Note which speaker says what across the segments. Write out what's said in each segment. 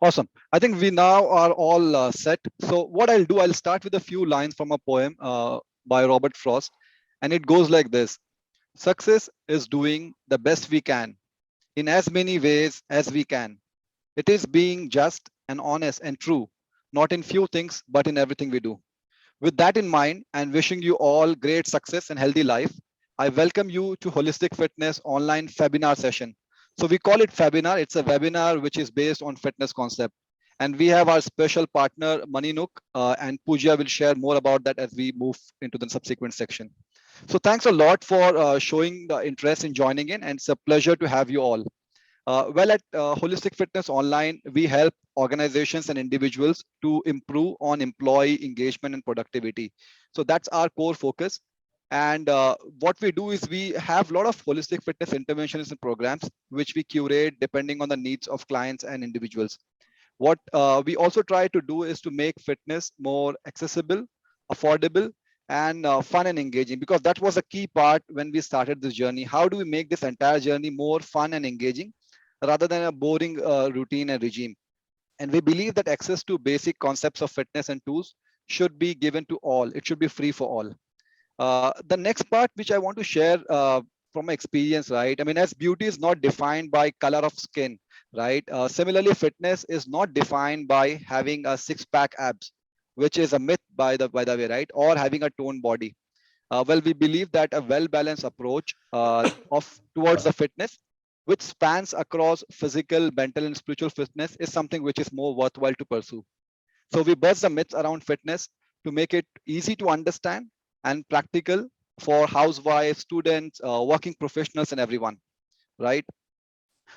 Speaker 1: Awesome. I think we now are all set. So what I'll do, I'll start with a few lines from a poem by Robert Frost, and it goes like this. Success is doing the best we can in as many ways as we can. It is being just and honest and true, not in few things, but in everything we do. With that in mind, and wishing you all great success and healthy life, I welcome you to Holistic Fitness online webinar session. So we call it webinar. It's a webinar which is based on fitness concept. And we have our special partner, Maninuk, and Pooja will share more about that as we move into the subsequent section. So thanks a lot for showing the interest in joining in, and it's a pleasure to have you all. Well, at Holistic Fitness Online, we help organizations and individuals to improve on employee engagement and productivity. So that's our core focus. And what we do is we have a lot of holistic fitness interventions and programs, which we curate depending on the needs of clients and individuals. What we also try to do is to make fitness more accessible, affordable, and fun and engaging, because that was a key part when we started this journey. How do we make this entire journey more fun and engaging rather than a boring routine and regime? And we believe that access to basic concepts of fitness and tools should be given to all. It should be free for all. The next part, which I want to share from my experience, right? I mean, as beauty is not defined by color of skin, right? Similarly, fitness is not defined by having a six-pack abs, which is a myth by the way, right? Or having a toned body. Well, we believe that a well-balanced approach of towards the fitness, which spans across physical, mental, and spiritual fitness, is something which is more worthwhile to pursue. So we bust the myths around fitness to make it easy to understand and practical for housewives, students, working professionals, and everyone, right?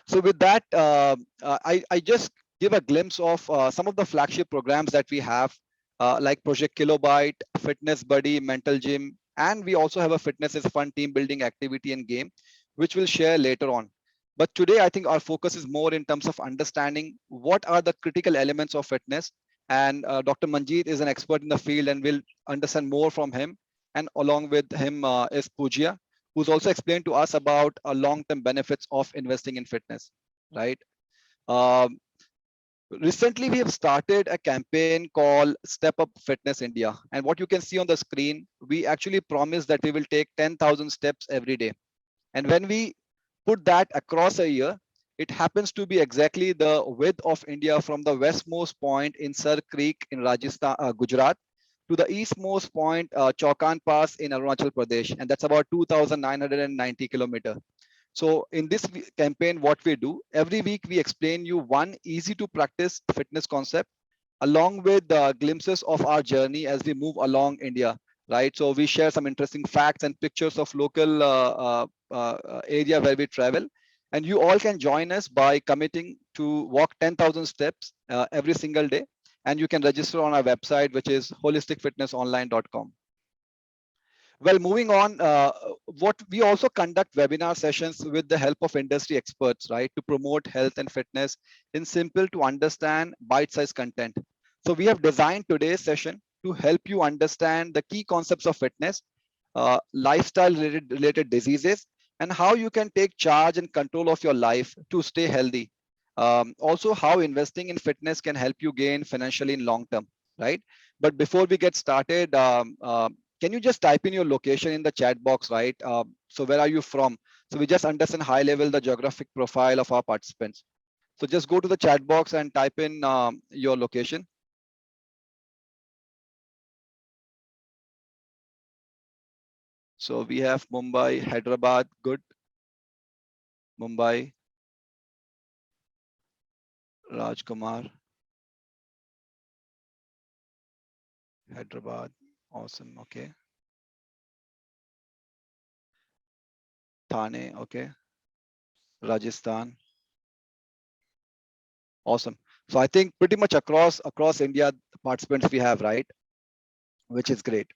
Speaker 1: So with that, I just give a glimpse of some of the flagship programs that we have, like Project Kilobyte, Fitness Buddy, Mental Gym, and we also have a fitness is fun team building activity and game, which we'll share later on. But today, I think our focus is more in terms of understanding what are the critical elements of fitness. And Dr. Manjeet is an expert in the field, and we'll understand more from him. And along with him is Pooja, who's also explained to us about long-term benefits of investing in fitness, right? Um, Recently, we have started a campaign called Step Up Fitness India. And what you can see on the screen, we actually promise that we will take 10,000 steps every day. And when we put that across a year, it happens to be exactly the width of India from the westmost point in Sar Creek in Rajasthan, Gujarat, to the eastmost point, Chaukan Pass in Arunachal Pradesh, and that's about 2,990 kilometers. So in this campaign, what we do, every week we explain you one easy to practice fitness concept along with glimpses of our journey as we move along India, right? So we share some interesting facts and pictures of local area where we travel. And you all can join us by committing to walk 10,000 steps every single day. And you can register on our website, which is holisticfitnessonline.com. Well, moving on, what we also conduct webinar sessions with the help of industry experts, right, to promote health and fitness in simple to understand bite-sized content. So we have designed today's session to help you understand the key concepts of fitness, lifestyle related diseases, and how you can take charge and control of your life to stay healthy. Also, how investing in fitness can help you gain financially in long term, right? But before we get started, can you just type in your location in the chat box, right? So where are you from? So we just understand high level the geographic profile of our participants. So just go to the chat box and type in your location. So we have Mumbai, Hyderabad, good. Mumbai, Rajkumar, Hyderabad, awesome, okay. Thane, okay. Rajasthan, awesome. So I think pretty much across India, participants we have, right? Which is great.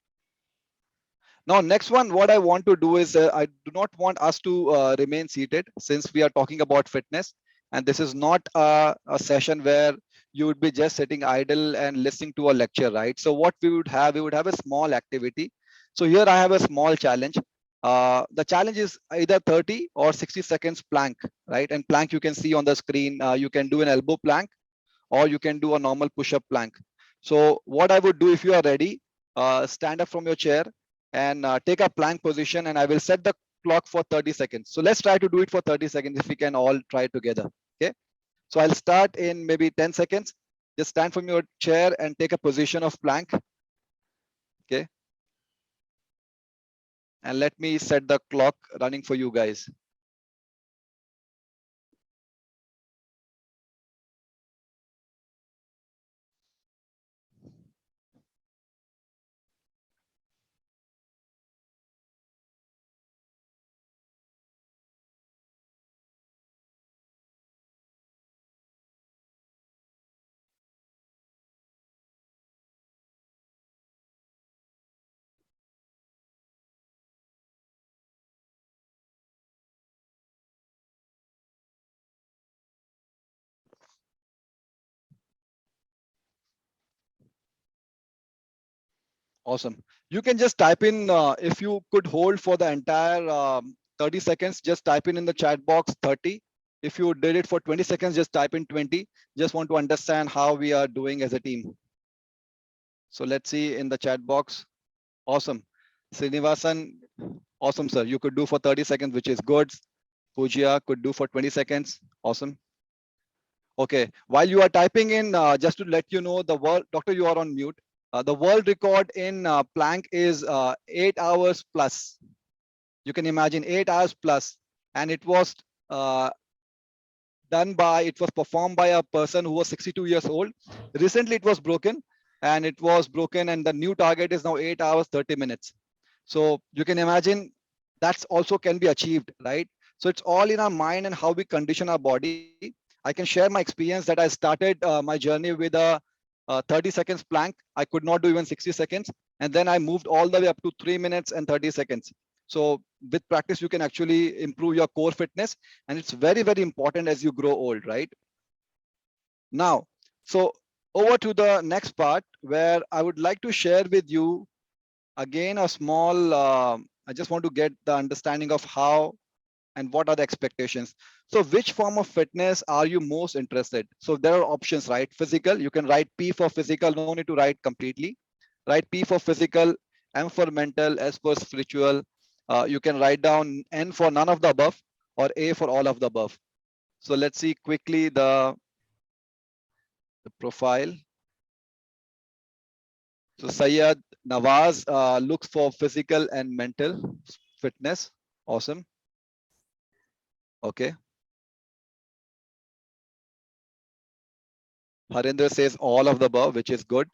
Speaker 1: Now, next one, what I want to do is I do not want us to remain seated since we are talking about fitness. And this is not a session where you would be just sitting idle and listening to a lecture, right? So what we would have a small activity. So here I have a small challenge. The challenge is either 30 or 60 seconds plank, right? And plank you can see on the screen. You can do an elbow plank, or you can do a normal push-up plank. So what I would do, if you are ready, stand up from your chair and take a plank position, and I will set the clock for 30 seconds. So let's try to do it for 30 seconds if we can all try together. Okay. So I'll start in maybe 10 seconds. Just stand from your chair and take a position of plank. Okay. And let me set the clock running for you guys. Awesome. You can just type in, if you could hold for the entire 30 seconds, just type in the chat box 30. If you did it for 20 seconds, just type in 20. Just want to understand how we are doing as a team. So let's see in the chat box. Awesome. Srinivasan, awesome, sir. You could do for 30 seconds, which is good. Pujia could do for 20 seconds. Awesome. Okay. While you are typing in, just to let you know, the world, doctor, you are on mute. The world record in plank is 8 hours plus. You can imagine 8 hours plus, and it was uh, it was performed by a person who was 62 years old. Recently, it was broken, and the new target is now 8 hours 30 minutes. So you can imagine that's also can be achieved, right? So it's all in our mind and how we condition our body. I can share my experience that I started my journey with a 30 seconds plank. I could not do even 60 seconds. And then I moved all the way up to 3 minutes and 30 seconds. So with practice, you can actually improve your core fitness. And it's very, very important as you grow old, right? Now, so over to the next part where I would like to share with you again a small, I just want to get the understanding of how and what are the expectations. So which form of fitness are you most interested? So there are options, right? Physical, you can write P for physical, no need to write completely. Write P for physical, M for mental, S for spiritual. You can write down N for none of the above or A for all of the above. So let's see quickly the profile. So Sayed Nawaz looks for physical and mental fitness. Awesome. Okay. Harinder says all of the above, which is good.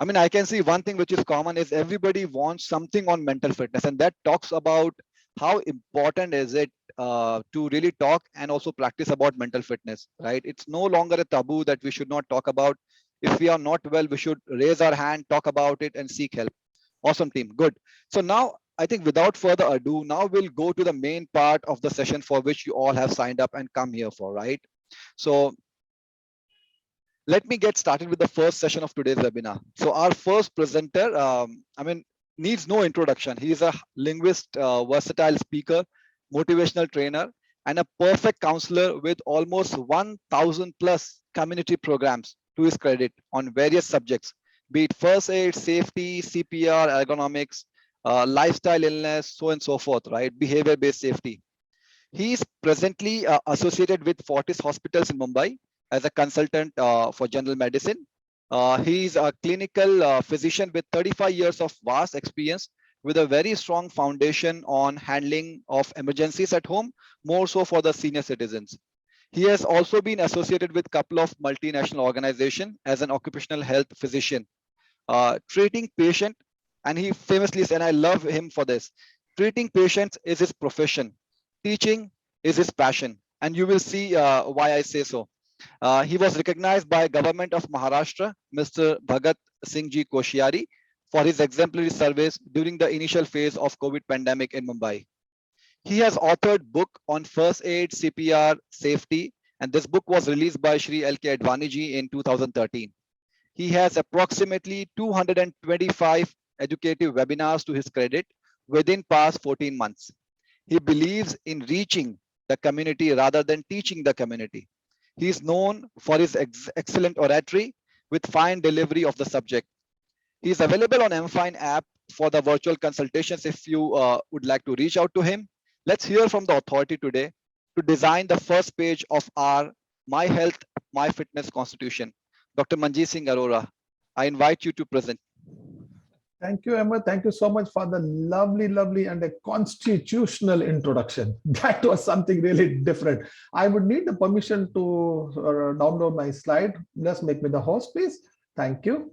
Speaker 1: I mean, I can see one thing which is common is everybody wants something on mental fitness, and that talks about how important is it to really talk and also practice about mental fitness, right? It's no longer a taboo that we should not talk about. If we are not well, we should raise our hand, talk about it, and seek help. Awesome, team. Good. So now I think without further ado, now we'll go to the main part of the session for which you all have signed up and come here for, right? So let me get started with the first session of today's webinar. So our first presenter, needs no introduction. He is a linguist, versatile speaker, motivational trainer, and a perfect counselor with almost 1,000 plus community programs to his credit on various subjects, be it first aid, safety, CPR, ergonomics, lifestyle illness, so on and so forth, right? Behavior-based safety. He is presently associated with Fortis Hospitals in Mumbai as a consultant for general medicine. He is a clinical physician with 35 years of vast experience with a very strong foundation on handling of emergencies at home, more so for the senior citizens. He has also been associated with a couple of multinational organizations as an occupational health physician, treating patient, and he famously said, and I love him for this, treating patients is his profession, teaching is his passion, and you will see why I say so. He was recognized by government of Maharashtra, Mr. Bhagat Singh Ji Koshiari, for his exemplary service during the initial phase of COVID pandemic in Mumbai. He has authored book on first aid, CPR, safety, and this book was released by Shri L.K. Advani ji in 2013. He has approximately 225 educative webinars to his credit within past 14 months. He believes in reaching the community rather than teaching the community. He is known for his excellent oratory with fine delivery of the subject. He is available on MFine app for the virtual consultations if you would like to reach out to him. Let's hear from the authority today to design the first page of our My Health, My Fitness Constitution. Dr. Manjeet Singh Arora, I invite you to present.
Speaker 2: Thank you, Emma. Thank you so much for the lovely and a constitutional introduction. That was something really different. I would need the permission to download my slide. Just make me the host, please. Thank you.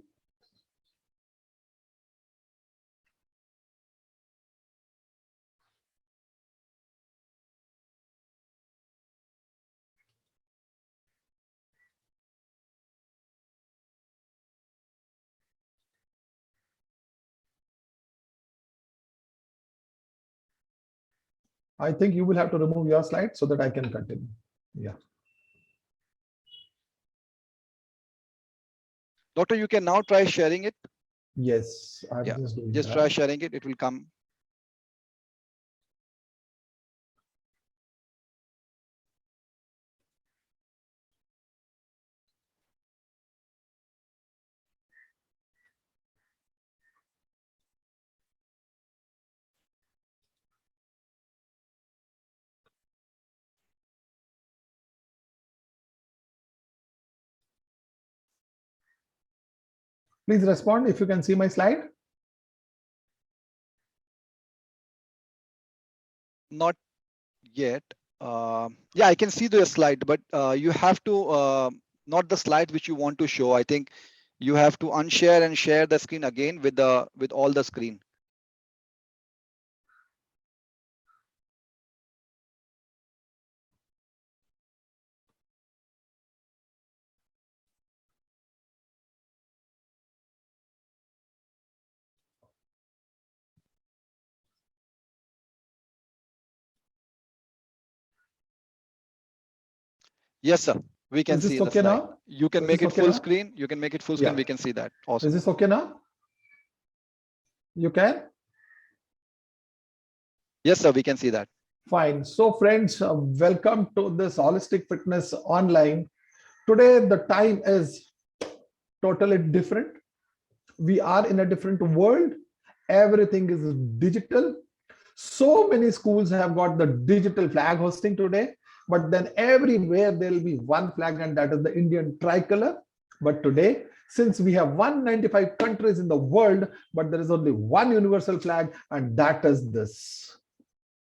Speaker 2: I think you will have to remove your slide so that I can continue. Yeah.
Speaker 1: Doctor, you can now try sharing it.
Speaker 2: Yes, I'm just doing
Speaker 1: just
Speaker 2: that.
Speaker 1: try sharing it. It will come.
Speaker 2: Please respond if you can see my slide.
Speaker 1: Not yet. Yeah, I can see the slide, but you have to not the slide which you want to show. I think you have to unshare and share the screen again with all the screen. Yes, sir. We can
Speaker 2: Is this
Speaker 1: see the
Speaker 2: okay
Speaker 1: slide.
Speaker 2: now?
Speaker 1: You can
Speaker 2: Is
Speaker 1: make
Speaker 2: this
Speaker 1: it
Speaker 2: okay
Speaker 1: full
Speaker 2: now?
Speaker 1: screen. You can make it full screen.
Speaker 2: Yeah.
Speaker 1: We can see that.
Speaker 2: Is
Speaker 1: Awesome.
Speaker 2: this okay now? You can?
Speaker 1: Yes, sir. We can see that.
Speaker 2: Fine. So friends, welcome to this Holistic Fitness Online. Today, the time is totally different. We are in a different world. Everything is digital. So many schools have got the digital flag hosting today, but then everywhere there will be one flag, and that is the Indian tricolor. But today, since we have 195 countries in the world, but there is only one universal flag, and that is this.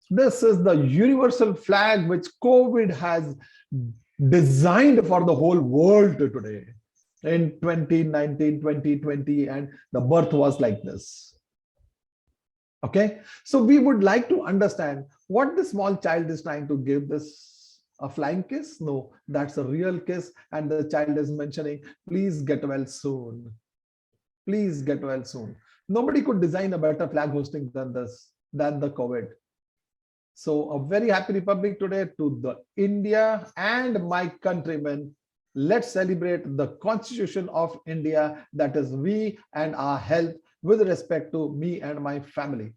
Speaker 2: This is the universal flag which COVID has designed for the whole world today in 2019, 2020, and the birth was like this. Okay, so we would like to understand what the small child is trying to give this a flying kiss. No, that's a real kiss, and the child is mentioning, please get well soon. Please get well soon. Nobody could design a better flag hosting than this, than the COVID. So a very happy Republic today to the India and my countrymen. Let's celebrate the Constitution of India, that is we and our health, with respect to me and my family.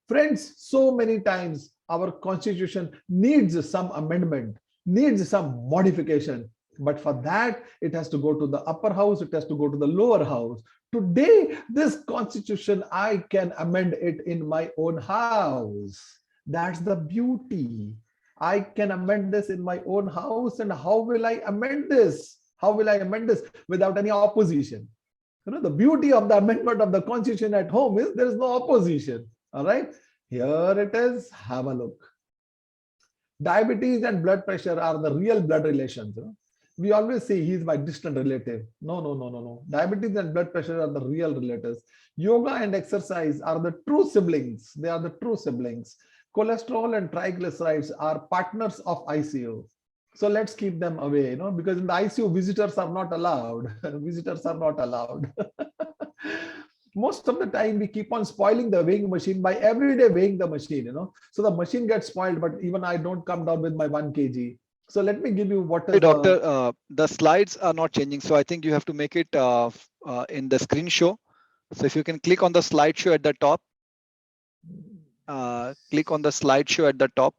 Speaker 2: Friends, so many times our Constitution needs some amendment, needs some modification. But for that, it has to go to the upper house, it has to go to the lower house. Today, this Constitution, I can amend it in my own house. That's the beauty. I can amend this in my own house. And how will I amend this? How will I amend this without any opposition? You know, the beauty of the amendment of the Constitution at home is there is no opposition. All right. Here it is. Have a look. Diabetes and blood pressure are the real blood relations. You know? We always say he's my distant relative. No. Diabetes and blood pressure are the real relatives. Yoga and exercise are the true siblings. They are the true siblings. Cholesterol and triglycerides are partners of ICU. So let's keep them away, you know, because in the ICU, visitors are not allowed. Visitors are not allowed. Most of the time, we keep on spoiling the weighing machine by every day weighing the machine, you know. So the machine gets spoiled, but even I don't come down with my 1 kg. So let me give you what is
Speaker 1: hey, doctor, the slides are not changing. So I think you have to make it in the screen show. So if you can click on the slideshow at the top, click on the slideshow at the top.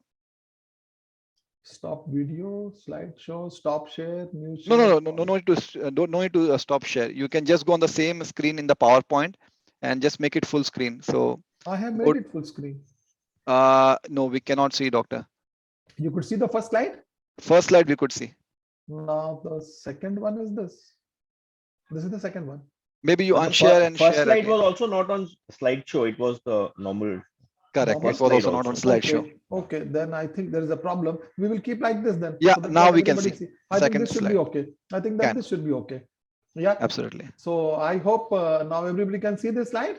Speaker 2: Stop video, slideshow, stop share, new
Speaker 1: No,
Speaker 2: share.
Speaker 1: no need to don't no need to stop share. You can just go on the same screen in the PowerPoint and just make it full screen. So,
Speaker 2: I have
Speaker 1: go,
Speaker 2: made it full screen.
Speaker 1: no, we cannot see, doctor.
Speaker 2: You could see the first slide.
Speaker 1: First slide we could see.
Speaker 2: Now the second one is this. This is the second one.
Speaker 1: Maybe you
Speaker 3: But the
Speaker 1: unshare and
Speaker 3: first
Speaker 1: share
Speaker 3: slide
Speaker 1: again.
Speaker 3: was also not on slideshow. It was the normal.
Speaker 1: Correct.
Speaker 2: Normal
Speaker 1: It was
Speaker 3: slide
Speaker 1: also not on
Speaker 3: also.
Speaker 1: slideshow.
Speaker 2: Okay, okay, then I think there is a problem. We will keep like this then.
Speaker 1: Yeah,
Speaker 2: so that
Speaker 1: now
Speaker 2: what
Speaker 1: we can
Speaker 2: everybody
Speaker 1: see.
Speaker 2: I think
Speaker 1: Second
Speaker 2: this should
Speaker 1: slide.
Speaker 2: be okay. I think that
Speaker 1: Can.
Speaker 2: this should be okay. Yeah.
Speaker 1: Absolutely.
Speaker 2: So I hope now everybody can see this slide.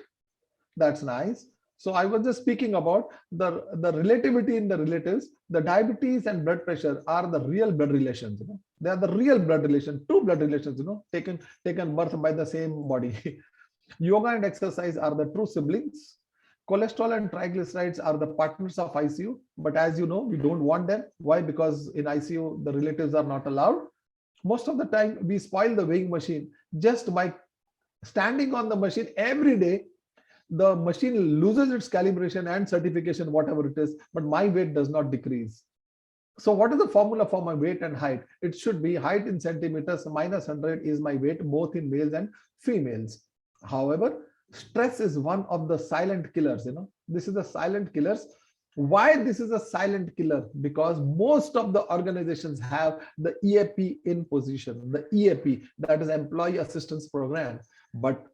Speaker 2: That's nice. So I was just speaking about the relativity in the relatives. The diabetes and blood pressure are the real blood relations. They are the real blood relation, two blood relations. Taken birth by the same body. Yoga and exercise are the true siblings. Cholesterol and triglycerides are the partners of ICU. But as you know, we don't want them. Why? Because in ICU, the relatives are not allowed. Most of the time, we spoil the weighing machine just by standing on the machine every day. The machine loses its calibration and certification, whatever it is, but my weight does not decrease. So what is the formula for my weight and height? It should be height in centimeters minus 100 is my weight, both in males and females. However, stress is one of the silent killers. This is the silent killers. Why this is a silent killer? Because most of the organizations have the EAP in position, the EAP, that is Employee Assistance Program. But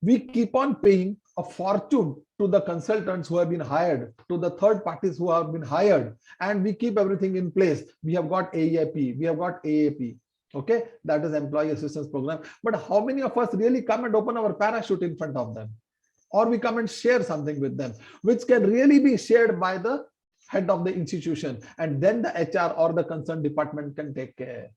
Speaker 2: we keep on paying a fortune to the consultants who have been hired, to the third parties who have been hired, and we keep everything in place. We have got AAP, we have got AAP. Okay, that is Employee Assistance Program. But how many of us really come and open our parachute in front of them? Or we come and share something with them, which can really be shared by the head of the institution, and then the HR or the concerned department can take care.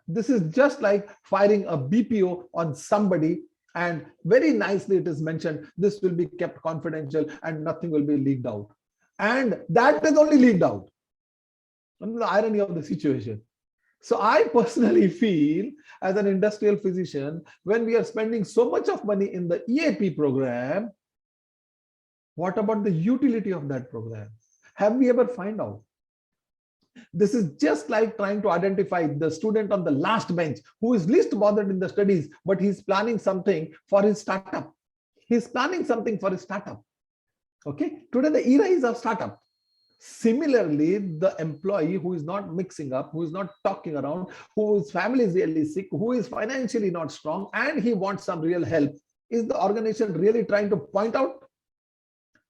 Speaker 2: This is just like firing a BPO on somebody, and very nicely it is mentioned, this will be kept confidential and nothing will be leaked out. And that is only leaked out. And the irony of the situation. So I personally feel, as an industrial physician, when we are spending so much of money in the EAP program, what about the utility of that program? Have we ever find out? This is just like trying to identify the student on the last bench who is least bothered in the studies, but he's planning something for his startup. He's planning something for his startup. Okay, today the era is of startup. Similarly, the employee who is not mixing up, who is not talking around, whose family is really sick, who is financially not strong, and he wants some real help, is the organization really trying to point out?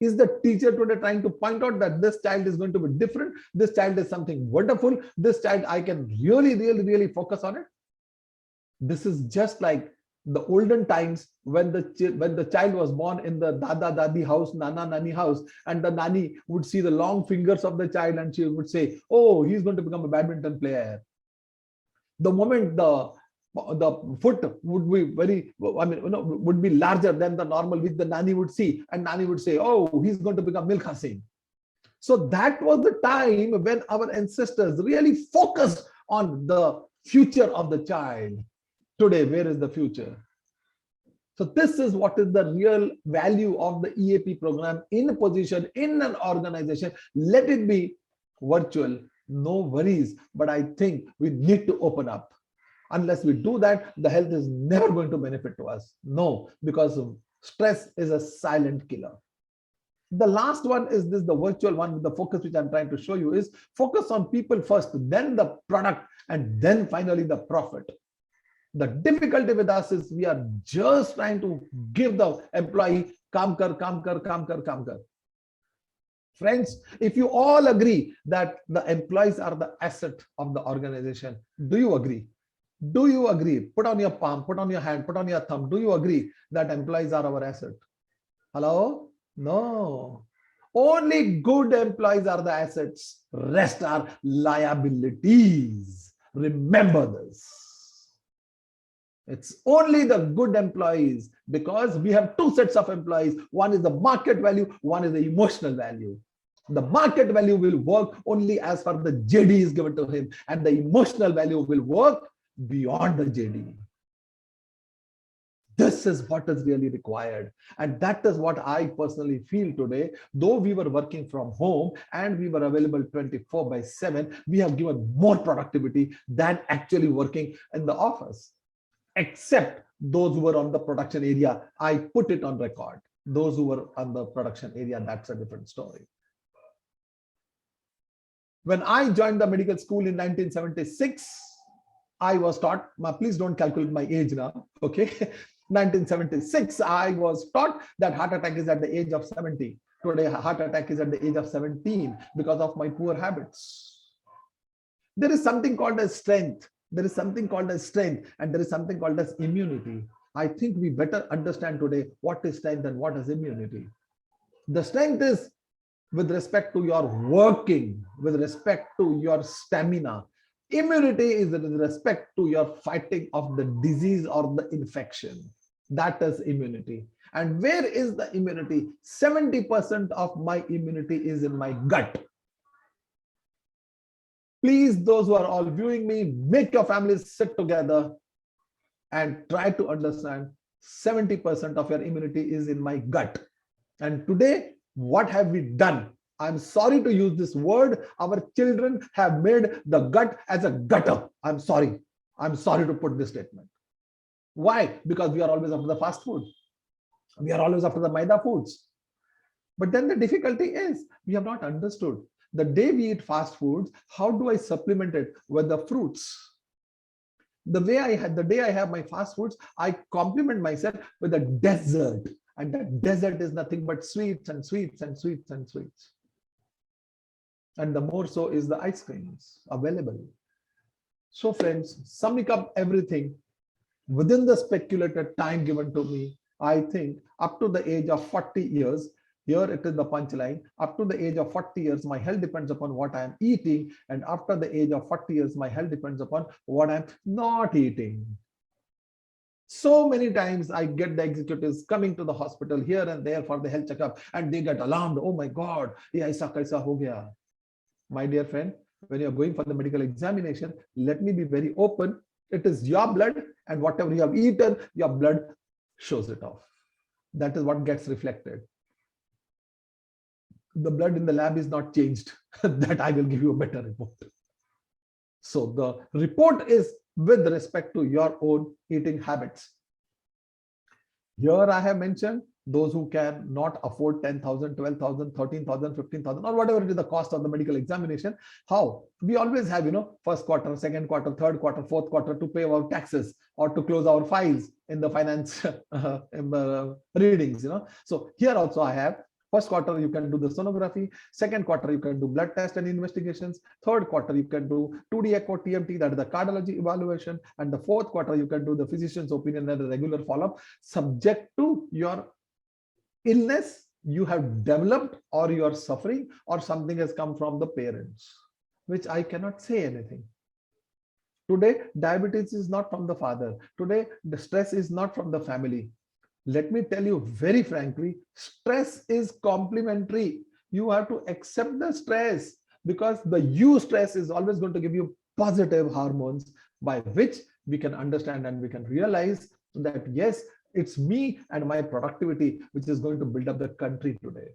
Speaker 2: Is the teacher today trying to point out that this child is going to be different? This child is something wonderful. This child, I can really focus on it. This is just like the olden times when the child was born in the dada dadi house, nana nani house, and the nani would see the long fingers of the child and she would say, oh, he's going to become a badminton player. The moment the foot would be would be larger than the normal, which the nani would see, and nani would say, oh, he's going to become Milkha Singh. So that was the time when our ancestors really focused on the future of the child. Today, where is the future? So this is what is the real value of the EAP program in a position, in an organization. Let it be virtual, no worries, but I think we need to open up. Unless we do that, the health is never going to benefit to us. No, because stress is a silent killer. The last one is this, the virtual one with the focus, which I'm trying to show you, is focus on people first, then the product, and then finally the profit. The difficulty with us is we are just trying to give the employee kaam kar. Friends, if you all agree that the employees are the asset of the organization, do you agree? Do you agree? Put on your palm, put on your hand, put on your thumb. Do you agree that employees are our asset? Hello? No. Only good employees are the assets. Rest are liabilities. Remember this. It's only the good employees, because we have two sets of employees. One is the market value, one is the emotional value. The market value will work only as far the JD is given to him, and the emotional value will work beyond the JD. This is what is really required. And that is what I personally feel today. Though we were working from home and we were available 24/7, we have given more productivity than actually working in the office. Except those who were on the production area, I put it on record. Those who were on the production area, that's a different story. When I joined the medical school in 1976, I was taught, please don't calculate my age now, okay? 1976, I was taught that heart attack is at the age of 70. Today, heart attack is at the age of 17 because of my poor habits. There is something called as strength. There is something called as strength, and there is something called as immunity. I think we better understand today what is strength and what is immunity. The strength is with respect to your working, with respect to your stamina. Immunity is with respect to your fighting of the disease or the infection. That is immunity. And where is the immunity? 70% of my immunity is in my gut. Please, those who are all viewing me, make your families sit together and try to understand 70% of your immunity is in my gut. And today, what have we done? I'm sorry to use this word. Our children have made the gut as a gutter. I'm sorry. I'm sorry to put this statement. Why? Because we are always after the fast food. We are always after the maida foods. But then the difficulty is we have not understood. The day we eat fast foods, how do I supplement it with the fruits? The day I have my fast foods, I complement myself with a dessert. And that dessert is nothing but sweets and sweets and sweets and sweets. And the more so is the ice creams available. So friends, summing up everything within the speculated time given to me, I think up to the age of 40 years, here it is the punchline, up to the age of 40 years, my health depends upon what I am eating. And after the age of 40 years, my health depends upon what I'm not eating. So many times I get the executives coming to the hospital here and there for the health checkup, and they get alarmed. Oh my God, aisa kaisa ho gaya. My dear friend, when you're going for the medical examination, let me be very open. It is your blood, and whatever you have eaten, your blood shows it off. That is what gets reflected. The blood in the lab is not changed. That I will give you a better report. So the report is with respect to your own eating habits. Here I have mentioned those who can not afford 10,000, 12,000, 13,000, 15,000, or whatever it is the cost of the medical examination. How? We always have, first quarter, second quarter, third quarter, fourth quarter to pay our taxes or to close our files in the finance readings, So here also I have first quarter, you can do the sonography. Second quarter, you can do blood test and investigations. Third quarter, you can do 2D echo TMT, that is the cardiology evaluation. And the fourth quarter, you can do the physician's opinion and the regular follow-up, subject to your illness you have developed or you are suffering or something has come from the parents, which I cannot say anything. Today, diabetes is not from the father. Today, the stress is not from the family. Let me tell you very frankly, stress is complementary. You have to accept the stress because the stress is always going to give you positive hormones by which we can understand and we can realize that yes, it's me and my productivity which is going to build up the country today.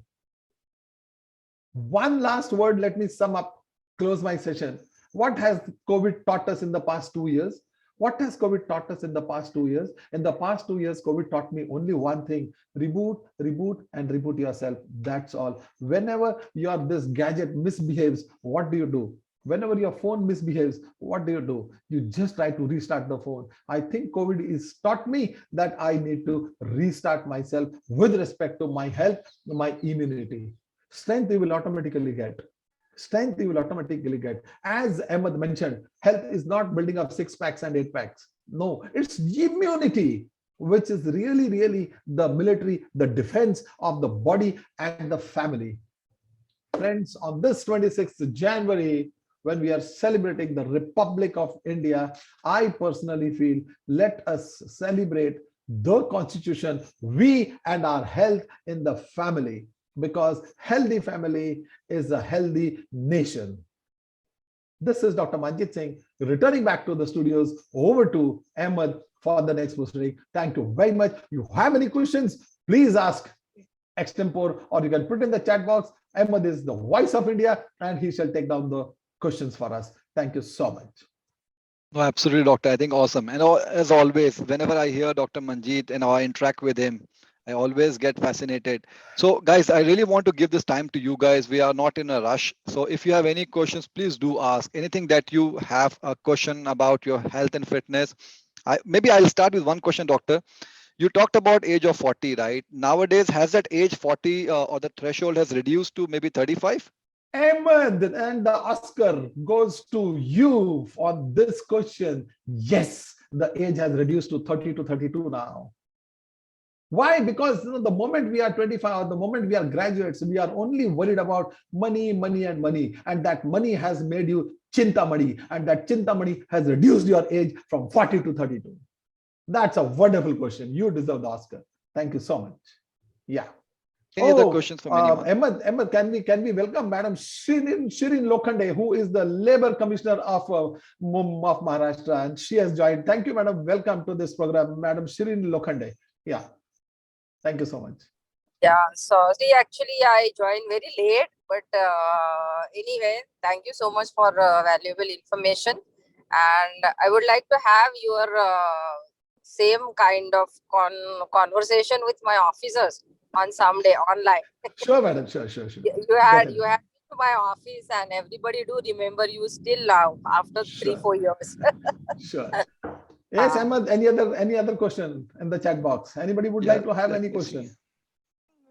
Speaker 2: One last word, let me sum up, close my session. What has COVID taught us in the past 2 years? What has COVID taught us in the past 2 years? In the past 2 years, COVID taught me only one thing: reboot, reboot, and reboot yourself. That's all. Whenever this gadget misbehaves, what do? Whenever your phone misbehaves, what do? You just try to restart the phone. I think COVID has taught me that I need to restart myself with respect to my health, my immunity. Strength you will automatically get. Strength you will automatically get. As Ahmed mentioned, health is not building up 6 packs and 8 packs. No, it's immunity, which is really, really the military, the defense of the body and the family. Friends, on this 26th January, when we are celebrating the Republic of India, I personally feel let us celebrate the Constitution, we and our health in the family. Because healthy family is a healthy nation. This is Dr. Manjit Singh returning back to the studios. Over to Ahmed for the next proceeding. Thank you very much. You have any questions, please ask extempore, or you can put in the chat box. Ahmed is the voice of India and he shall take down the questions for us. Thank you so much.
Speaker 1: No, absolutely, doctor. I think awesome. And as always, whenever I hear Dr. Manjeet and I interact with him, I always get fascinated. So, guys, I really want to give this time to you guys. We are not in a rush. So, if you have any questions, please do ask. Anything that you have a question about your health and fitness. Maybe I'll start with one question, doctor. You talked about age of 40, right? Nowadays, has that age 40 or the threshold has reduced to maybe 35?
Speaker 2: Ahmed, and the Oscar goes to you for this question. Yes, the age has reduced to 30 to 32 now. Why? Because the moment we are 25 or the moment we are graduates, we are only worried about money, money, and money. And that money has made you chintamani, and that chintamani has reduced your age from 40 to 32. That's a wonderful question. You deserve the Oscar. Thank you so much. Yeah.
Speaker 1: Any other questions from anyone?
Speaker 2: Ahmed, can we welcome Madam Shirin Lokhande, who is the Labour Commissioner of Maharashtra, and she has joined. Thank you, Madam. Welcome to this program, Madam Shirin Lokhande. Yeah. Thank you so much.
Speaker 4: Yeah, sorry, actually, I joined very late, but anyway, thank you so much for valuable information. And I would like to have your same kind of conversation with my officers on some day online.
Speaker 2: Sure, madam. Sure.
Speaker 4: You had to my office, and everybody do remember you still now after
Speaker 2: Sure.
Speaker 4: 3-4 years.
Speaker 2: Sure. Yes, Ahmed. Any other question in the chat box? Anybody would like to have any question?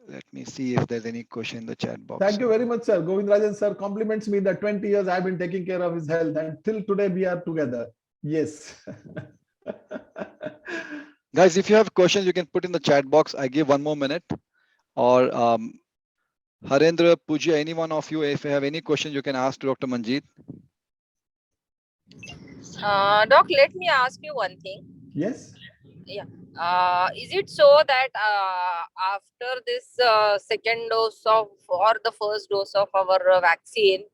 Speaker 1: Let me see if there's any question in the chat box.
Speaker 2: Thank you very much, sir. Govindrajan sir compliments me that 20 years I've been taking care of his health, and till today we are together. Yes.
Speaker 1: Guys, if you have questions, you can put in the chat box. I give 1 more minute. Or Harendra, Pooja, any one of you, if you have any questions, you can ask to Dr. Manjeet.
Speaker 4: Doc, let me ask you one thing.
Speaker 2: Yes.
Speaker 4: Yeah. Is it so that after this second dose of or the first dose of our vaccine,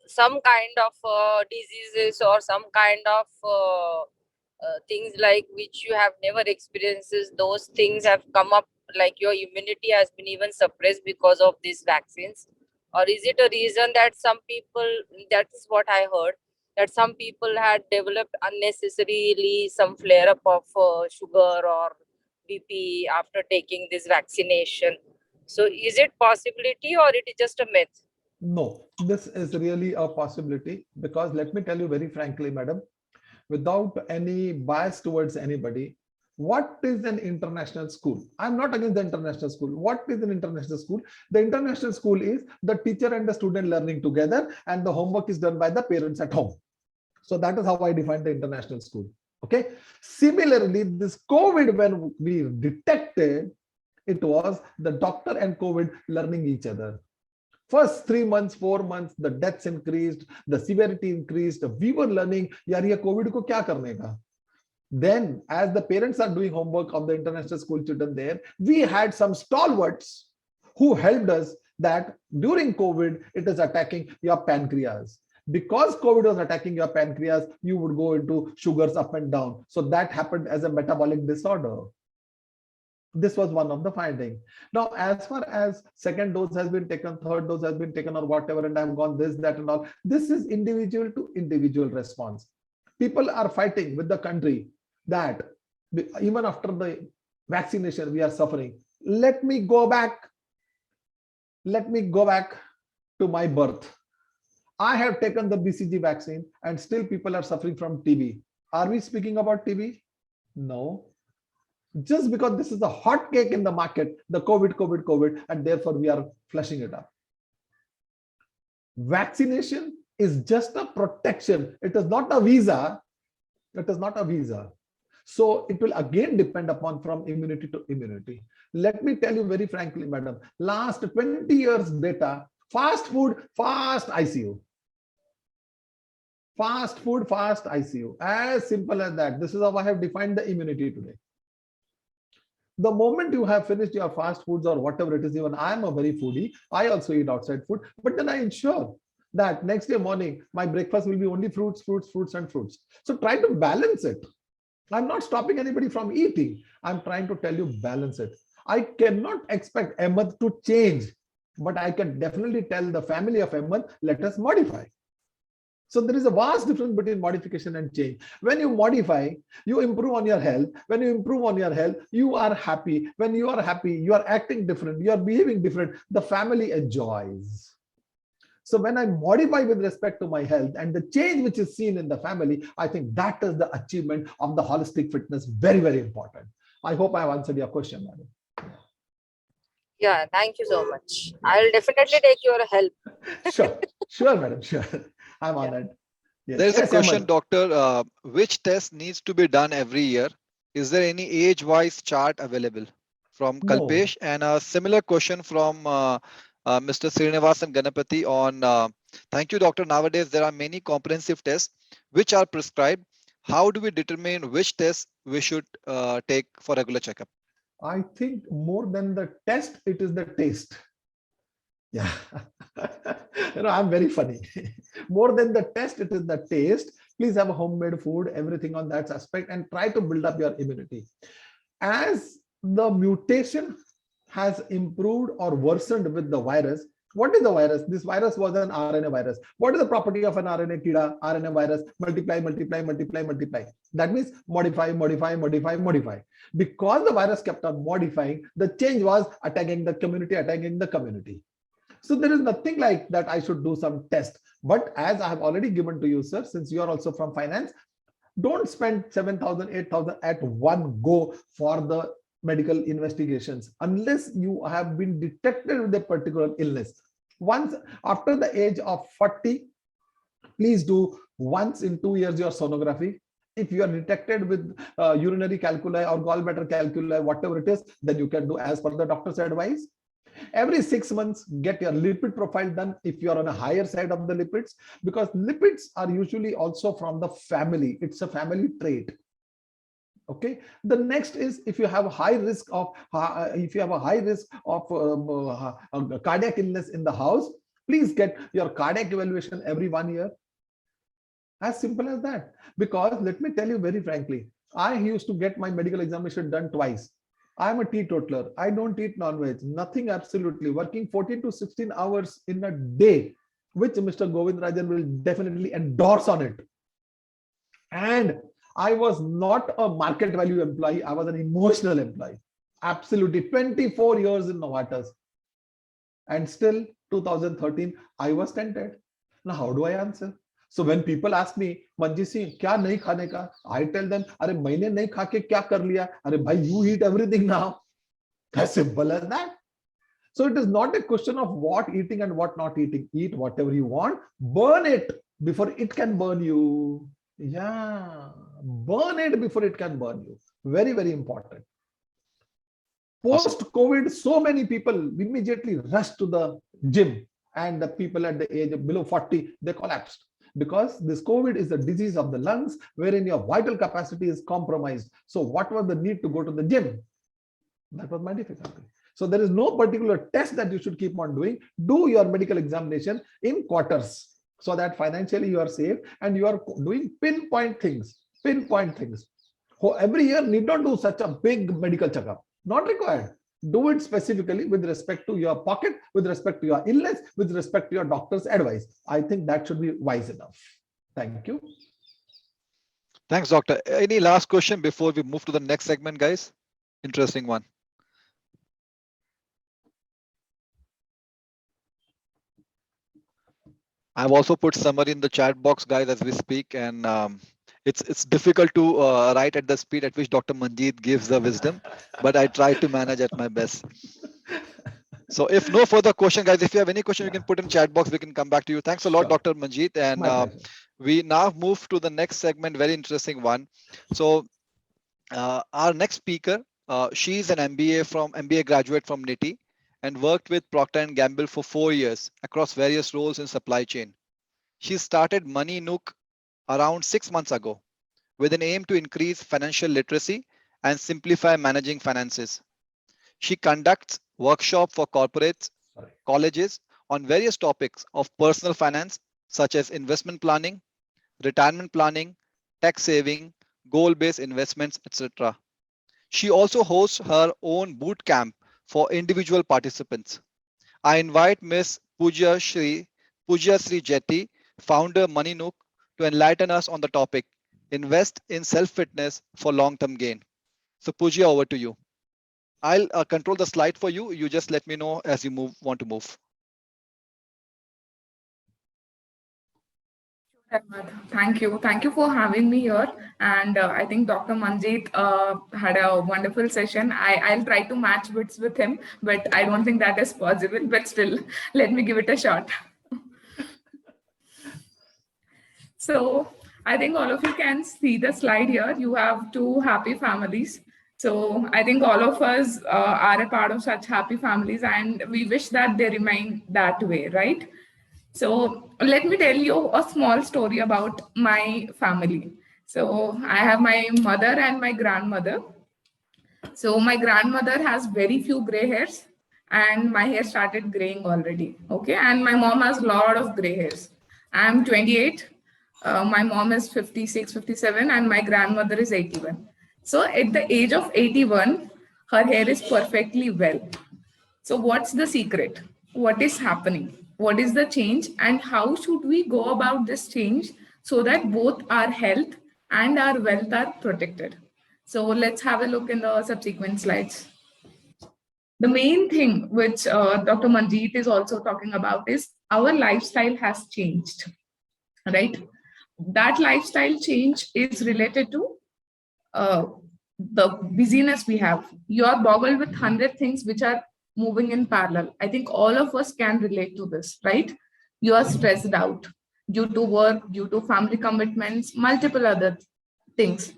Speaker 4: some kind of diseases or some kind of things like which you have never experienced, those things have come up, like your immunity has been even suppressed because of these vaccines? Or is it a reason that some people, that is what I heard, that some people had developed unnecessarily some flare up of sugar or BP after taking this vaccination? So is it possibility or it is just a myth?
Speaker 2: No, this is really a possibility, because let me tell you very frankly, madam, without any bias towards anybody, what is an international school? I'm not against the international school. What is an international school? The international school is the teacher and the student learning together, and the homework is done by the parents at home. So that is how I define the international school. Okay. Similarly, this COVID, when we detected, it was the doctor and COVID learning each other. First 3 months, 4 months, the deaths increased, the severity increased. We were learning, yaar ye COVID ko kya karne ka? Then, as the parents are doing homework of the international school children there, we had some stalwarts who helped us that during COVID, it is attacking your pancreas. Because COVID was attacking your pancreas, you would go into sugars up and down. So that happened as a metabolic disorder. This was one of the findings. Now, as far as second dose has been taken, third dose has been taken, or whatever, and I've gone this, that, and all, this is individual to individual response. People are fighting with the country that even after the vaccination, we are suffering. Let me go back to my birth. I have taken the BCG vaccine and still people are suffering from TB. Are we speaking about TB? No. Just because this is a hot cake in the market, the COVID, and therefore we are flushing it up. Vaccination is just a protection. It is not a visa. It is not a visa. So it will again depend upon from immunity to immunity. Let me tell you very frankly, madam, last 20 years data, fast food, fast ICU. Fast food, fast ICU. As simple as that. This is how I have defined the immunity today. The moment you have finished your fast foods or whatever it is, even I am a very foodie, I also eat outside food, but then I ensure that next day morning, my breakfast will be only fruits. So try to balance it. I'm not stopping anybody from eating. I'm trying to tell you, balance it. I cannot expect Ahmed to change, but I can definitely tell the family of Ahmed, let us modify. So there is a vast difference between modification and change. When you modify, you improve on your health. When you improve on your health, you are happy. When you are happy, you are acting different, you are behaving different. The family enjoys. So when I modify with respect to my health and the change which is seen in the family, I think that is the achievement of the holistic fitness. Very, very important. I hope I have answered your question, madam.
Speaker 4: Yeah, thank you so much. I'll definitely take your help.
Speaker 2: Sure, sure, madam, sure. I'm
Speaker 4: Yeah.
Speaker 2: honored. Yes,
Speaker 1: There's a
Speaker 2: yes,
Speaker 1: question,
Speaker 2: Ahmed.
Speaker 1: doctor. Which test needs to be done every year? Is there any age-wise chart available? From
Speaker 2: No,
Speaker 1: Kalpesh, and a similar question from Mr. Srinivasan Ganapati on. Thank you, doctor. Nowadays, there are many comprehensive tests which are prescribed. How do we determine which tests we should take for regular checkup?
Speaker 2: I think more than the test, it is the taste. Yeah. I'm very funny. More than the test, it is the taste. Please have a homemade food, everything on that aspect, and try to build up your immunity. As the mutation has improved or worsened with the virus, what is the virus? This virus was an RNA virus. What is the property of an RNA kida, RNA virus? Multiply, multiply, multiply, multiply. That means modify, modify, modify, modify. Because the virus kept on modifying, the change was attacking the community, attacking the community. So there is nothing like that I should do some test. But as I have already given to you, sir, since you are also from finance, don't spend 7,000, 8,000 at one go for the medical investigations unless you have been detected with a particular illness. Once after the age of 40, please do once in 2 years your sonography. If you are detected with urinary calculi or gallbladder calculi, whatever it is, then you can do as per the doctor's advice. Every 6 months, get your lipid profile done if you are on a higher side of the lipids, because lipids are usually also from the family. It's a family trait. Okay. The next is if you have a high risk of cardiac illness in the house, please get your cardiac evaluation every 1 year. As simple as that. Because let me tell you very frankly, I used to get my medical examination done twice. I'm a teetotaler. I don't eat non-veg, nothing absolutely. Working 14 to 16 hours in a day, which Mr. Govindarajan will definitely endorse on it. And I was not a market value employee. I was an emotional employee. Absolutely. 24 years in Novartis. And still 2013, I was tented. Now, how do I answer? So when people ask me, Manjeet Singh, kya nahi khane ka? I tell them, Are maine nahi kha ke kya kar liya? Are bhai, you eat everything now. As simple as that. So it is not a question of what eating and what not eating. Eat whatever you want, burn it before it can burn you. Yeah, burn it before it can burn you. Very, very important.
Speaker 1: Awesome.
Speaker 2: Post-COVID, so many people immediately rushed to the gym, and the people at the age of below 40, they collapsed. Because this COVID is a disease of the lungs wherein your vital capacity is compromised. So what was the need to go to the gym? That was my difficulty. So there is no particular test that you should keep on doing. Do your medical examination in quarters so that financially you are safe and you are doing pinpoint things. Pinpoint things. Every year need not do such a big medical checkup. Not required. Do it specifically with respect to your pocket, with respect to your illness, with respect to your doctor's advice. I think that should be wise enough. Thank you.
Speaker 1: Thanks, doctor. Any last question before we move to the next segment, guys? Interesting one. I've also put summary in the chat box, guys, as we speak, and it's difficult to write at the speed at which Dr. Manjeet gives the wisdom, but I try to manage at my best. So if no further question, guys, if you have any question, you can put in chat box. We can come back to you. Thanks a lot,
Speaker 2: Sure.
Speaker 1: Dr. Manjeet. And we now move to the next segment, very interesting one. So our next speaker, she's an MBA graduate from NITI and worked with Procter & Gamble for 4 years across various roles in supply chain. She started Money Nook around 6 months ago with an aim to increase financial literacy and simplify managing finances. She conducts workshops for corporates, colleges on various topics of personal finance, such as investment planning, retirement planning, tax saving, goal-based investments, etc. She also hosts her own boot camp for individual participants. I invite Ms. Pooja Sri Jetty, founder Money Nook, to enlighten us on the topic, invest in self-fitness for long-term gain. So Pooja, over to you. I'll control the slide for you. You just let me know as you want to move.
Speaker 5: Thank you. Thank you for having me here. And I think Dr. Manjeet had a wonderful session. I'll try to match wits with him, but I don't think that is possible. But still, let me give it a shot. So I think all of you can see the slide here. You have two happy families. So I think all of us are a part of such happy families, and we wish that they remain that way, right? So let me tell you a small story about my family. So I have my mother and my grandmother. So my grandmother has very few gray hairs, and my hair started graying already. Okay, and my mom has a lot of gray hairs. I'm 28. My mom is 56, 57, and my grandmother is 81. So at the age of 81, her hair is perfectly well. So what's the secret? What is happening? What is the change? And how should we go about this change so that both our health and our wealth are protected? So let's have a look in the subsequent slides. The main thing which Dr. Manjeet is also talking about is our lifestyle has changed, right? That lifestyle change is related to the busyness we have. You are boggled with 100 things which are moving in parallel. I think all of us can relate to this, right? You are stressed out due to work, due to family commitments, multiple other things.